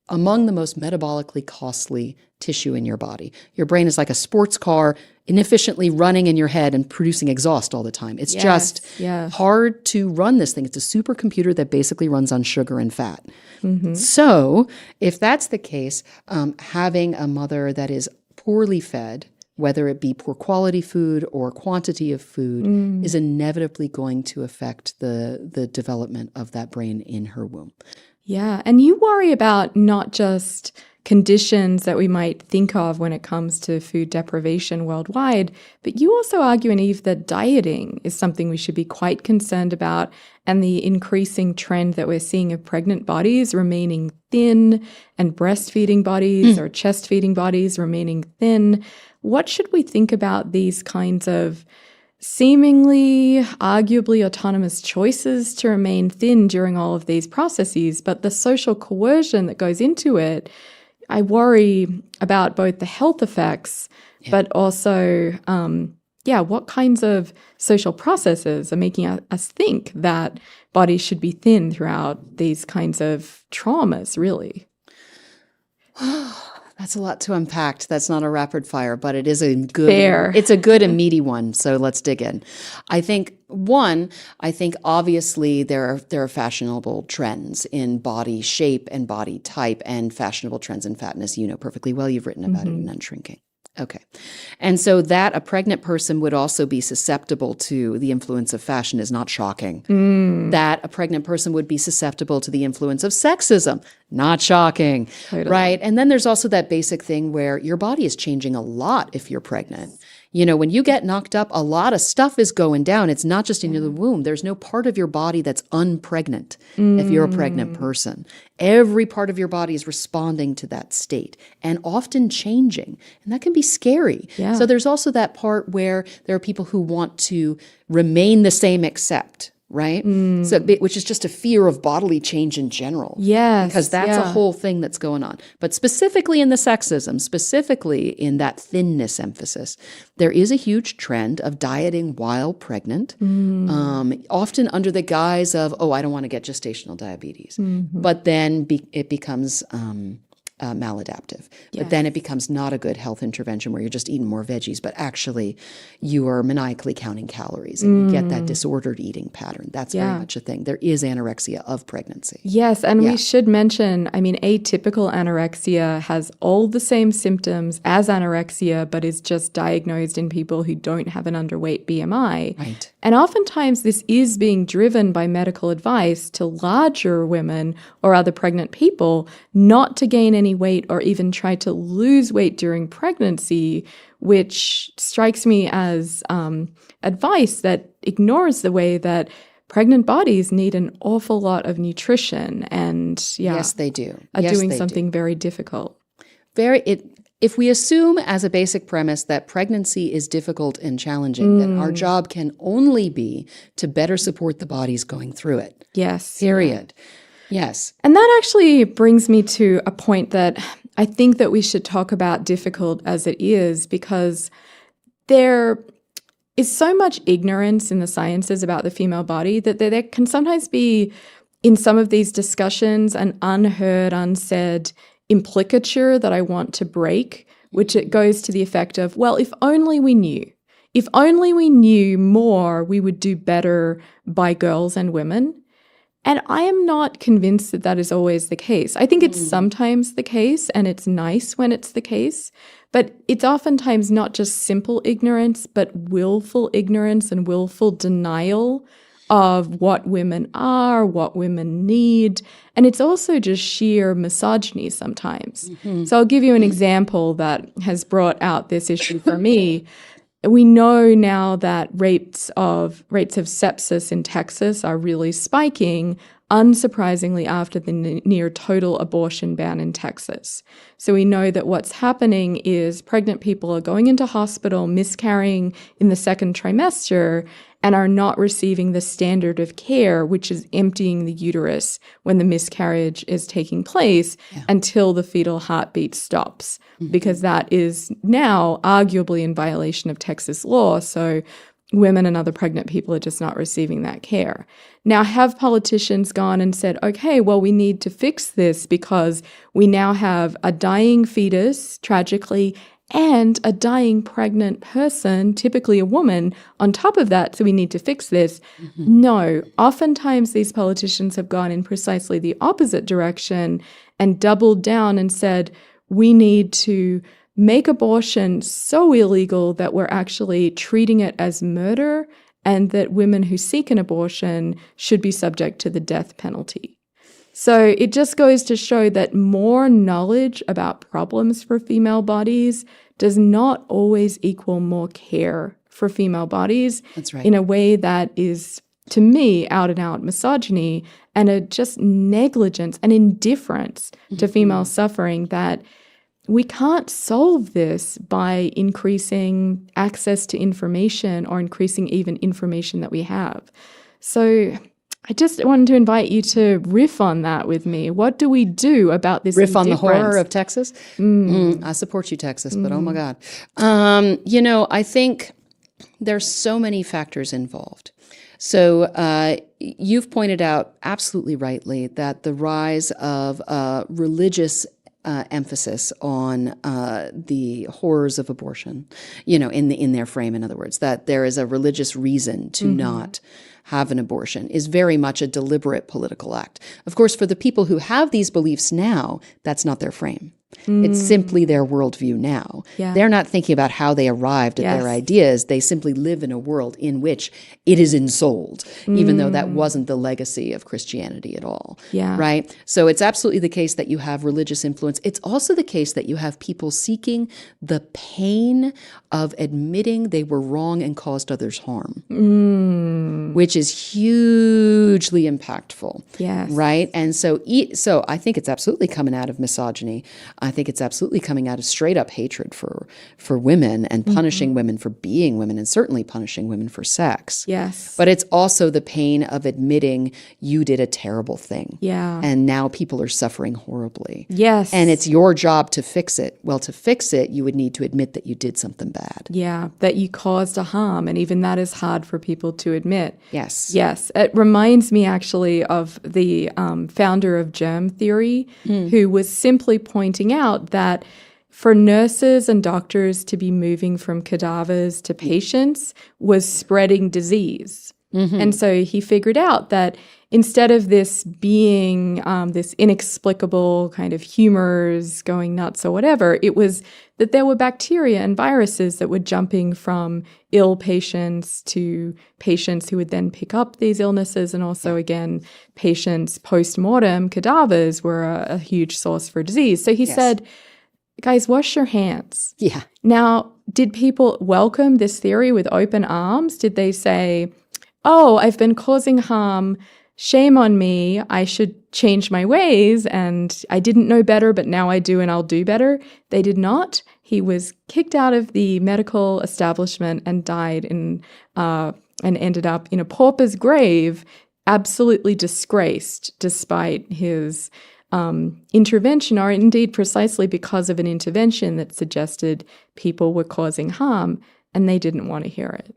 among the most metabolically costly tissue in your body. Your brain is like a sports car inefficiently running in your head and producing exhaust all the time. It's just hard to run this thing. It's a supercomputer that basically runs on sugar and fat. So if that's the case, having a mother that is poorly fed, whether it be poor quality food or quantity of food, is inevitably going to affect the development of that brain in her womb. Yeah. And you worry about not just conditions that we might think of when it comes to food deprivation worldwide, but you also argue in Eve that dieting is something we should be quite concerned about, and the increasing trend that we're seeing of pregnant bodies remaining thin and breastfeeding bodies or chest feeding bodies remaining thin. What should we think about these kinds of seemingly, arguably autonomous choices to remain thin during all of these processes, but the social coercion that goes into it? I worry about both the health effects, but also, what kinds of social processes are making us think that bodies should be thin throughout these kinds of traumas, really? That's a lot to unpack. That's not a rapid fire, but it is a good, Fair. it's a good and meaty one. So let's dig in. I think obviously there are fashionable trends in body shape and body type and fashionable trends in fatness. You know perfectly well. You've written about it in Unshrinking. Okay. And so that a pregnant person would also be susceptible to the influence of fashion is not shocking. That a pregnant person would be susceptible to the influence of sexism, not shocking, right? And then there's also that basic thing where your body is changing a lot if you're pregnant. You know, when you get knocked up, a lot of stuff is going down. It's not just in the womb. There's no part of your body that's unpregnant if you're a pregnant person. Every part of your body is responding to that state and often changing. And that can be scary. Yeah. So there's also that part where there are people who want to remain the same except, right? So, which is just a fear of bodily change in general. Yes. Because that's a whole thing that's going on. But specifically in the sexism, specifically in that thinness emphasis, there is a huge trend of dieting while pregnant, often under the guise of, oh, I don't want to get gestational diabetes. But then it becomes maladaptive. But then it becomes not a good health intervention where you're just eating more veggies, but actually you are maniacally counting calories and you get that disordered eating pattern. That's very much a thing. There is anorexia of pregnancy. Yes, and we should mention, I mean, atypical anorexia has all the same symptoms as anorexia, but is just diagnosed in people who don't have an underweight BMI. Right. And oftentimes this is being driven by medical advice to larger women or other pregnant people not to gain any weight or even try to lose weight during pregnancy, which strikes me as advice that ignores the way that pregnant bodies need an awful lot of nutrition and yes, they do. Are doing something very difficult. If we assume as a basic premise that pregnancy is difficult and challenging, then our job can only be to better support the bodies going through it. Yes. Period. Yes. And that actually brings me to a point that I think that we should talk about, difficult as it is, because there is so much ignorance in the sciences about the female body that there can sometimes be, in some of these discussions, an unheard, unsaid implicature that I want to break, which it goes to the effect of, well, if only we knew. If only we knew more, we would do better by girls and women. And I am not convinced that that is always the case. I think it's sometimes the case, and it's nice when it's the case, but it's oftentimes not just simple ignorance, but willful ignorance and willful denial of what women are, what women need. And it's also just sheer misogyny sometimes. So I'll give you an example that has brought out this issue for me. We know now that rates of sepsis in Texas are really spiking, unsurprisingly after the near total abortion ban in Texas. So we know that what's happening is pregnant people are going into hospital, miscarrying in the second trimester, and are not receiving the standard of care, which is emptying the uterus when the miscarriage is taking place until the fetal heartbeat stops, because that is now arguably in violation of Texas law. So women and other pregnant people are just not receiving that care. Now, have politicians gone and said, okay, well, we need to fix this because we now have a dying fetus, tragically, and a dying pregnant person, typically a woman, on top of that, so we need to fix this. No, oftentimes these politicians have gone in precisely the opposite direction and doubled down and said, we need to make abortion so illegal that we're actually treating it as murder, and that women who seek an abortion should be subject to the death penalty. So it just goes to show that more knowledge about problems for female bodies does not always equal more care for female bodies. That's right. In a way that is, to me, out and out misogyny and a just negligence and indifference to female suffering, that we can't solve this by increasing access to information or increasing even information that we have. So I just wanted to invite you to riff on that with me. What do we do about this riff on the indifference? horror of Texas? I support you, Texas, but oh my God. I think there's so many factors involved. So you've pointed out absolutely rightly that the rise of religious emphasis on the horrors of abortion, in their frame, in other words, that there is a religious reason to not have an abortion is very much a deliberate political act. Of course, for the people who have these beliefs now, that's not their frame. It's simply their worldview now. Yeah. They're not thinking about how they arrived at their ideas. They simply live in a world in which it is ensouled, even though that wasn't the legacy of Christianity at all. Yeah. Right? So it's absolutely the case that you have religious influence. It's also the case that you have people seeking the pain of admitting they were wrong and caused others harm, which is hugely impactful. Yes. Right? And so I think it's absolutely coming out of misogyny. I think it's absolutely coming out of straight up hatred for women and punishing women for being women, and certainly punishing women for sex. Yes. But it's also the pain of admitting you did a terrible thing. Yeah. And now people are suffering horribly. Yes. And it's your job to fix it. Well, to fix it, you would need to admit that you did something bad. Yeah, that you caused a harm. And even that is hard for people to admit. Yes. Yes. It reminds me actually of the founder of germ theory, who was simply pointing out that for nurses and doctors to be moving from cadavers to patients was spreading disease. And so he figured out that instead of this being this inexplicable kind of humors going nuts or whatever, it was that there were bacteria and viruses that were jumping from ill patients to patients who would then pick up these illnesses. And also, again, patients post-mortem cadavers were a huge source for disease. So he said, guys, wash your hands. Yeah. Now, did people welcome this theory with open arms? Did they say, oh, I've been causing harm, shame on me, I should change my ways, and I didn't know better, but now I do and I'll do better? They did not. He was kicked out of the medical establishment and died and ended up in a pauper's grave, absolutely disgraced despite his intervention, or indeed precisely because of an intervention that suggested people were causing harm, and they didn't want to hear it.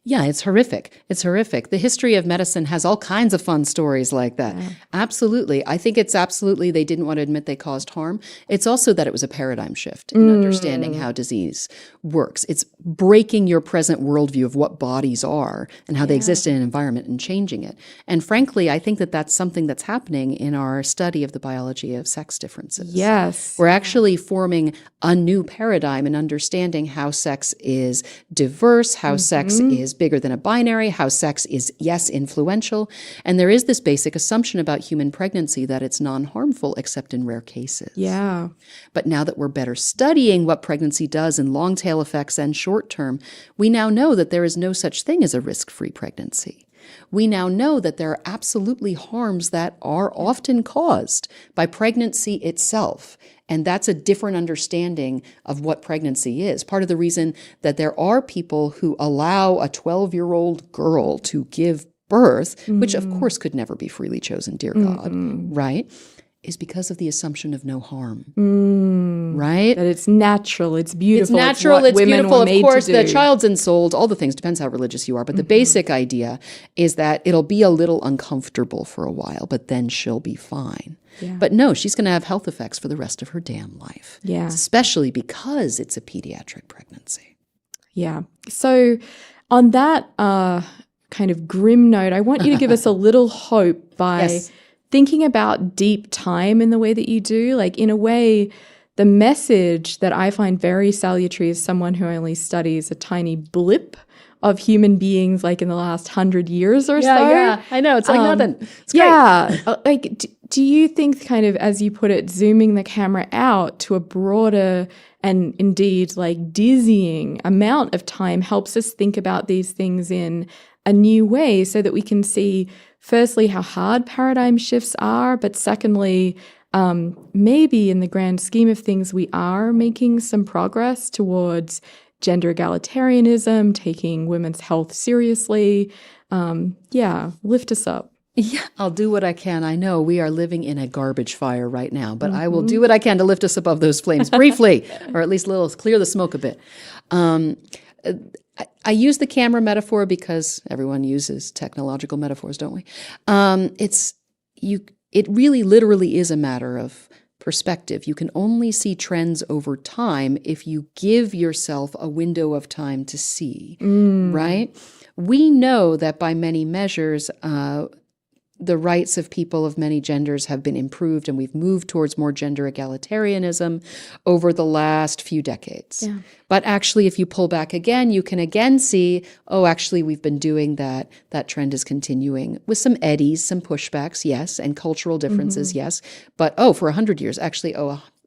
Yeah, it's horrific. It's horrific. The history of medicine has all kinds of fun stories like that. Yeah. Absolutely. I think it's absolutely they didn't want to admit they caused harm. It's also that it was a paradigm shift in understanding how disease works. It's breaking your present worldview of what bodies are and how they exist in an environment and changing it. And frankly, I think that that's something that's happening in our study of the biology of sex differences. Yes. We're actually forming a new paradigm in understanding how sex is diverse, how sex is bigger than a binary, how sex is, yes, influential. And there is this basic assumption about human pregnancy that it's non-harmful except in rare cases. Yeah. But now that we're better studying what pregnancy does in long-tail effects and short-term, we now know that there is no such thing as a risk-free pregnancy. We now know that there are absolutely harms that are often caused by pregnancy itself. And that's a different understanding of what pregnancy is. Part of the reason that there are people who allow a 12-year-old girl to give birth, which of course could never be freely chosen, dear God, right, is because of the assumption of no harm, right? That it's natural, it's beautiful. It's natural, it's beautiful. Of course, the child's ensouled, all the things, depends how religious you are. But the basic idea is that it'll be a little uncomfortable for a while, but then she'll be fine. Yeah. But no, she's going to have health effects for the rest of her damn life. Yeah. Especially because it's a pediatric pregnancy. Yeah. So on that kind of grim note, I want you to give us a little hope by thinking about deep time in the way that you do. Like, in a way, the message that I find very salutary as someone who only studies a tiny blip of human beings, like in the last 100 years or so. Yeah, I know. It's like nothing. It's great. Yeah. Like, do you think, kind of, as you put it, zooming the camera out to a broader and indeed like dizzying amount of time helps us think about these things in a new way, so that we can see, firstly, how hard paradigm shifts are, but secondly, maybe in the grand scheme of things, we are making some progress towards gender egalitarianism, taking women's health seriously. Lift us up. Yeah, I'll do what I can. I know we are living in a garbage fire right now, but I will do what I can to lift us above those flames briefly, or at least clear the smoke a bit. I use the camera metaphor because everyone uses technological metaphors, don't we? It really literally is a matter of perspective. You can only see trends over time if you give yourself a window of time to see, right? We know that by many measures, the rights of people of many genders have been improved, and we've moved towards more gender egalitarianism over the last few decades. Yeah. But actually, if you pull back again, you can again see, oh, actually, we've been doing that. That trend is continuing with some eddies, some pushbacks, yes, and cultural differences, yes. But, for 100 years, actually,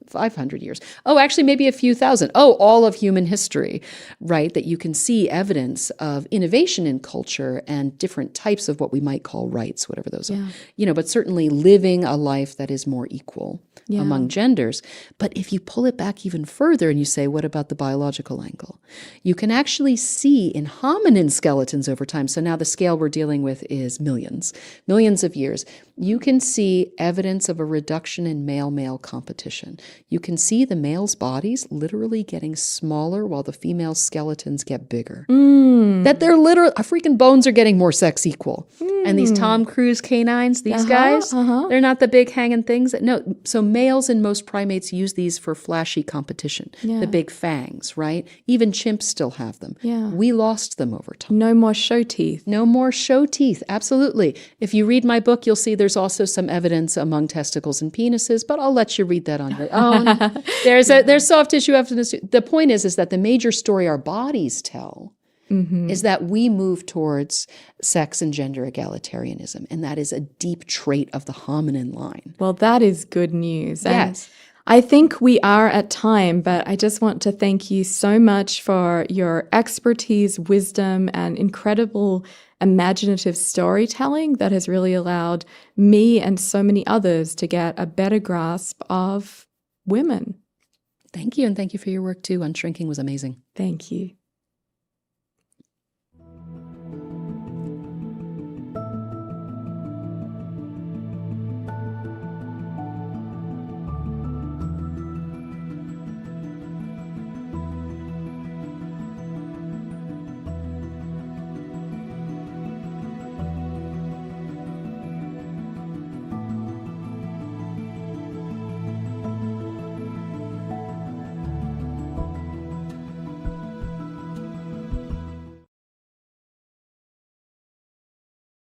500 years. Oh, actually, maybe a few thousand. Oh, all of human history, right? That you can see evidence of innovation in culture and different types of what we might call rights, whatever those are. But certainly living a life that is more equal among genders. But if you pull it back even further and you say, what about the biological angle? You can actually see in hominin skeletons over time, so now the scale we're dealing with is millions of years, you can see evidence of a reduction in male-male competition. You can see the males' bodies literally getting smaller while the female skeletons get bigger. That they're literally, our freaking bones are getting more sex equal. And these Tom Cruise canines, these guys, they're not the big hanging things. No, so males in most primates use these for flashy competition. The big fangs, right? Even chimps still have them. We lost them over time. No more show teeth. No more show teeth, absolutely. If you read my book, you'll see there's also some evidence among testicles and penises, but I'll let you read that on your own. There's soft tissue evidence. The point is that the major story our bodies tell is that we move towards sex and gender egalitarianism, and that is a deep trait of the hominin line. Well, that is good news. Yes. I think we are at time, but I just want to thank you so much for your expertise, wisdom, and incredible imaginative storytelling that has really allowed me and so many others to get a better grasp of women. Thank you, and thank you for your work too. Unshrinking was amazing. Thank you.